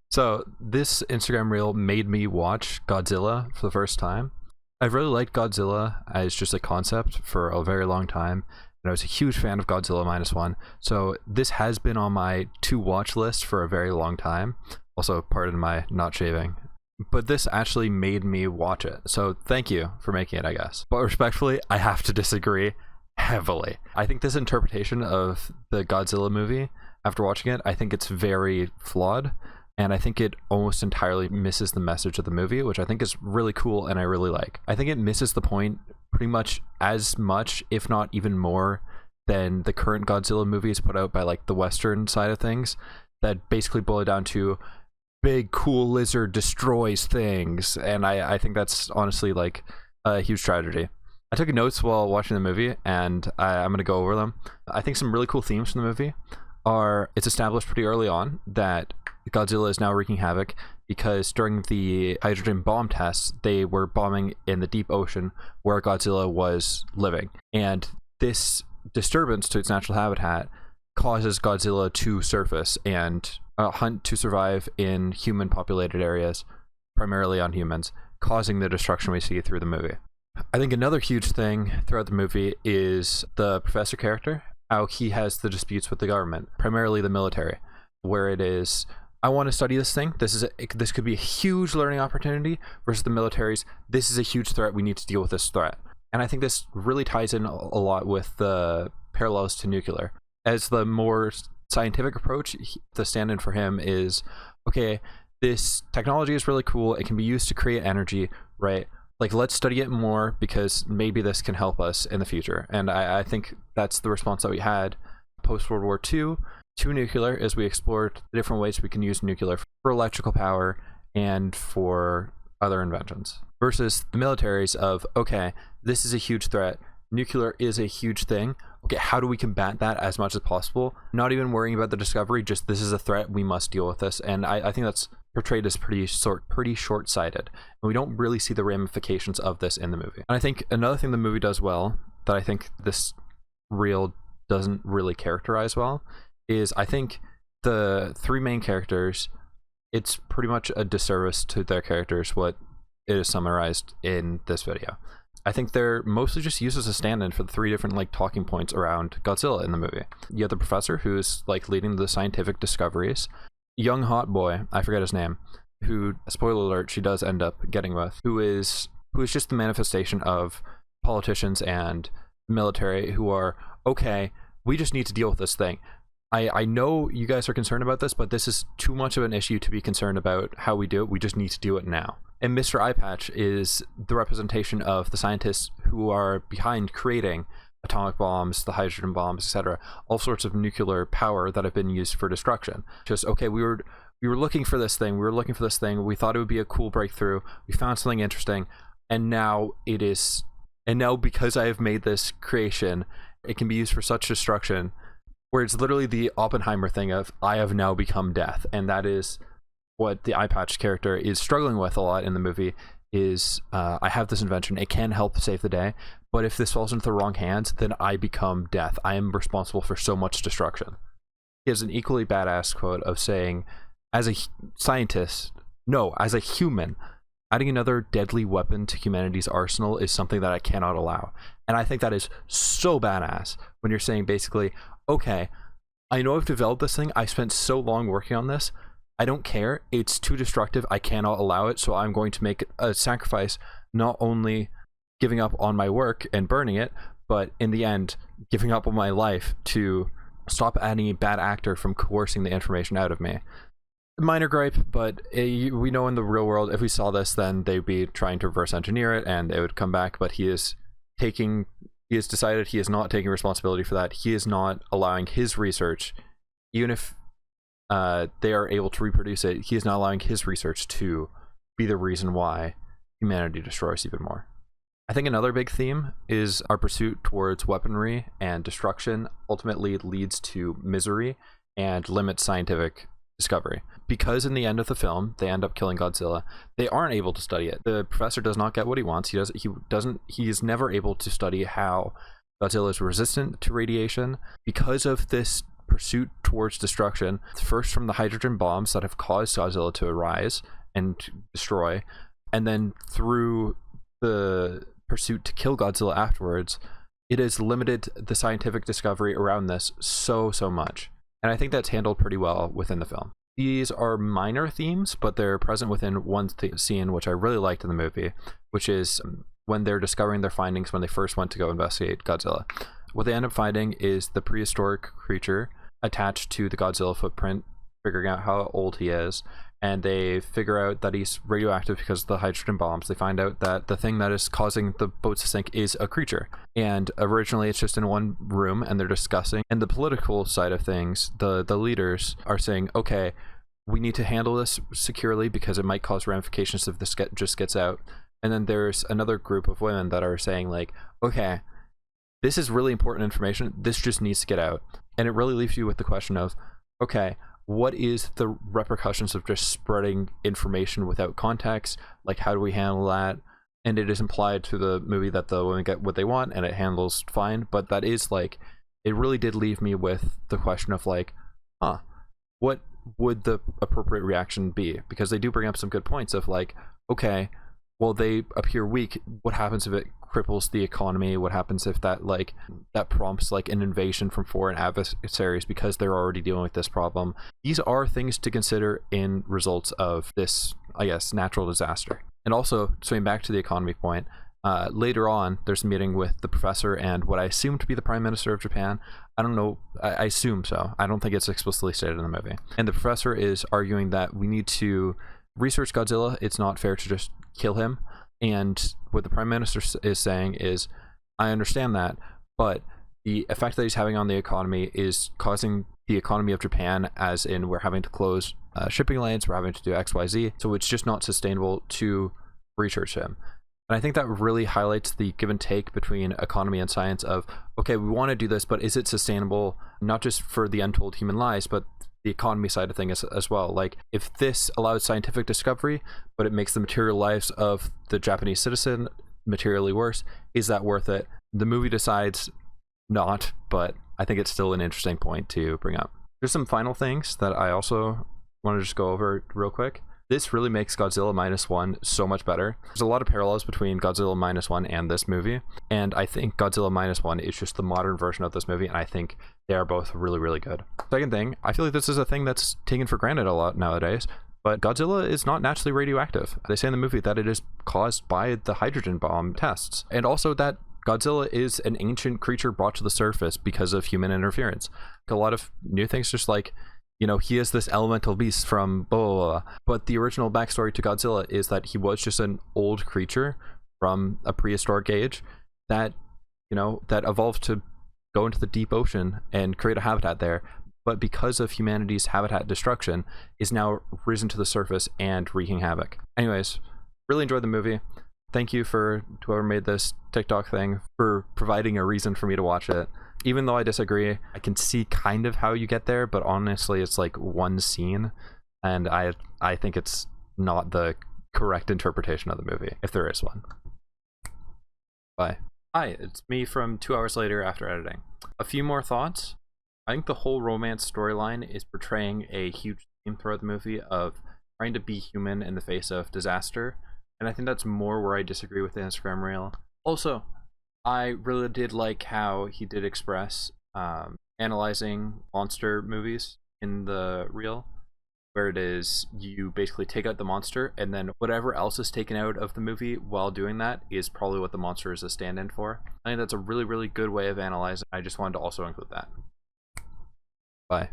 So this Instagram reel made me watch Godzilla for the first time. I've really liked Godzilla as just a concept for a very long time, and I was a huge fan of Godzilla Minus One. So this has been on my to watch list for a very long time. Also, pardon my not shaving. But this actually made me watch it. So thank you for making it, I guess. But respectfully, I have to disagree heavily. I think this interpretation of the Godzilla movie, after watching it, I think it's very flawed. And I think it almost entirely misses the message of the movie, which I think is really cool and I really like. I think it misses the point pretty much as much, if not even more, than the current Godzilla movies put out by like the Western side of things, that basically boil it down to big cool lizard destroys things. And I think that's honestly like a huge tragedy. I took notes while watching the movie and I'm going to go over them. I think some really cool themes from the movie are, it's established pretty early on that Godzilla is now wreaking havoc because during the hydrogen bomb tests, they were bombing in the deep ocean where Godzilla was living. And this disturbance to its natural habitat causes Godzilla to surface and hunt to survive in human populated areas, primarily on humans, causing the destruction we see through the movie. I think another huge thing throughout the movie is the professor character, how he has the disputes with the government, primarily the military, where it is, I want to study this thing. This could be a huge learning opportunity, versus the military's, this is a huge threat. We need to deal with this threat. And I think this really ties in a lot with the parallels to nuclear. As the more scientific approach, the stand-in for him is, okay, this technology is really cool. It can be used to create energy, right? Like, let's study it more because maybe this can help us in the future. And I think that's the response that we had post-World War II to nuclear, as we explored the different ways we can use nuclear for electrical power and for other inventions. Versus the militaries of, okay, this is a huge threat. Nuclear is a huge thing. Okay, how do we combat that as much as possible? Not even worrying about the discovery, just this is a threat, we must deal with this. And I think that's portrayed as pretty short-sighted. And we don't really see the ramifications of this in the movie. And I think another thing the movie does well, that I think this reel doesn't really characterize well, is I think the three main characters, it's pretty much a disservice to their characters what it is summarized in this video. I think they're mostly just used as a stand-in for the three different like talking points around Godzilla in the movie. You have the professor who's like leading the scientific discoveries, young hot boy, I forget his name, who, spoiler alert, she does end up getting with, who is just the manifestation of politicians and military who are, okay, we just need to deal with this thing. I know you guys are concerned about this, but this is too much of an issue to be concerned about how we do it. We just need to do it now. And Mr. Eyepatch is the representation of the scientists who are behind creating atomic bombs, the hydrogen bombs, etc., all sorts of nuclear power that have been used for destruction. Just, okay, we were looking for this thing. We thought it would be a cool breakthrough. We found something interesting, and now it is. And now because I have made this creation, it can be used for such destruction, where it's literally the Oppenheimer thing of, I have now become death. And that is what the Eye Patch character is struggling with a lot in the movie, is I have this invention, it can help save the day, but if this falls into the wrong hands, then I become death. I am responsible for so much destruction. He has an equally badass quote of saying, as a scientist, no, as a human, adding another deadly weapon to humanity's arsenal is something that I cannot allow. And I think that is so badass when you're saying basically, okay, I know I've developed this thing, I spent so long working on this, I don't care, it's too destructive, I cannot allow it, so I'm going to make a sacrifice, not only giving up on my work and burning it, but in the end, giving up on my life to stop any bad actor from coercing the information out of me. Minor gripe, but we know in the real world, if we saw this, then they'd be trying to reverse engineer it and it would come back, but he has decided he is not taking responsibility for that. He is not allowing his research, even if they are able to reproduce it, he is not allowing his research to be the reason why humanity destroys even more. I think another big theme is our pursuit towards weaponry and destruction ultimately leads to misery and limits scientific discovery. Because in the end of the film, they end up killing Godzilla, they aren't able to study it. The professor does not get what he wants. He is never able to study how Godzilla is resistant to radiation. Because of this pursuit towards destruction, first from the hydrogen bombs that have caused Godzilla to arise and destroy, and then through the pursuit to kill Godzilla afterwards, it has limited the scientific discovery around this so much. And I think that's handled pretty well within the film. These are minor themes, but they're present within one scene which I really liked in the movie, which is when they're discovering their findings when they first went to go investigate Godzilla. What they end up finding is the prehistoric creature attached to the Godzilla footprint, figuring out how old he is, and they figure out that he's radioactive because of the hydrogen bombs. They find out that the thing that is causing the boats to sink is a creature, and originally it's just in one room and they're discussing. And the political side of things, the leaders are saying, okay, we need to handle this securely because it might cause ramifications if this just gets out. And then there's another group of women that are saying like, okay, this is really important information, this just needs to get out. And it really leaves you with the question of, okay, what is the repercussions of just spreading information without context? Like, how do we handle that? And it is implied through the movie that the women get what they want and it handles fine, but that is like, it really did leave me with the question of like, what would the appropriate reaction be? Because they do bring up some good points of like, okay, well, they appear weak, what happens if it cripples the economy? What happens if that prompts like an invasion from foreign adversaries because they're already dealing with this problem? These are things to consider in results of this, I guess, natural disaster. And also, swinging back to the economy point, later on there's a meeting with the professor and what I assume to be the Prime Minister of Japan. I don't know, I assume so. I don't think it's explicitly stated in the movie. And the professor is arguing that we need to research Godzilla. It's not fair to just kill him. And what the Prime Minister is saying is, I understand that, but the effect that he's having on the economy is causing the economy of Japan, as in we're having to close shipping lanes, we're having to do XYZ, so it's just not sustainable to research him. And I think that really highlights the give and take between economy and science of, okay, we want to do this, but is it sustainable, not just for the untold human lives, but the economy side of things as well? Like, if this allows scientific discovery, but it makes the material lives of the Japanese citizen materially worse, is that worth it? The movie decides not, but I think it's still an interesting point to bring up. There's some final things that I also want to just go over real quick. This really makes Godzilla Minus One so much better. There's a lot of parallels between Godzilla Minus One and this movie, and I think Godzilla Minus One is just the modern version of this movie, and I think they are both really, really good. Second thing, I feel like this is a thing that's taken for granted a lot nowadays, but Godzilla is not naturally radioactive. They say in the movie that it is caused by the hydrogen bomb tests, and also that Godzilla is an ancient creature brought to the surface because of human interference. A lot of new things, just like, you know, he is this elemental beast from blah, blah, blah. But the original backstory to Godzilla is that he was just an old creature from a prehistoric age that, you know, that evolved to go into the deep ocean and create a habitat there. But because of humanity's habitat destruction, is now risen to the surface and wreaking havoc. Anyways, really enjoyed the movie. Thank you for whoever made this TikTok thing for providing a reason for me to watch it. Even though I disagree, I can see kind of how you get there, but honestly, it's like one scene, and I think it's not the correct interpretation of the movie, if there is one. Bye. Hi, it's me from 2 hours later after editing. A few more thoughts. I think the whole romance storyline is portraying a huge theme throughout the movie of trying to be human in the face of disaster, and I think that's more where I disagree with the Instagram reel. Also, I really did like how he did express analyzing monster movies in the reel, where it is you basically take out the monster and then whatever else is taken out of the movie while doing that is probably what the monster is a stand-in for. I think that's a really, really good way of analyzing. I just wanted to also include that. Bye.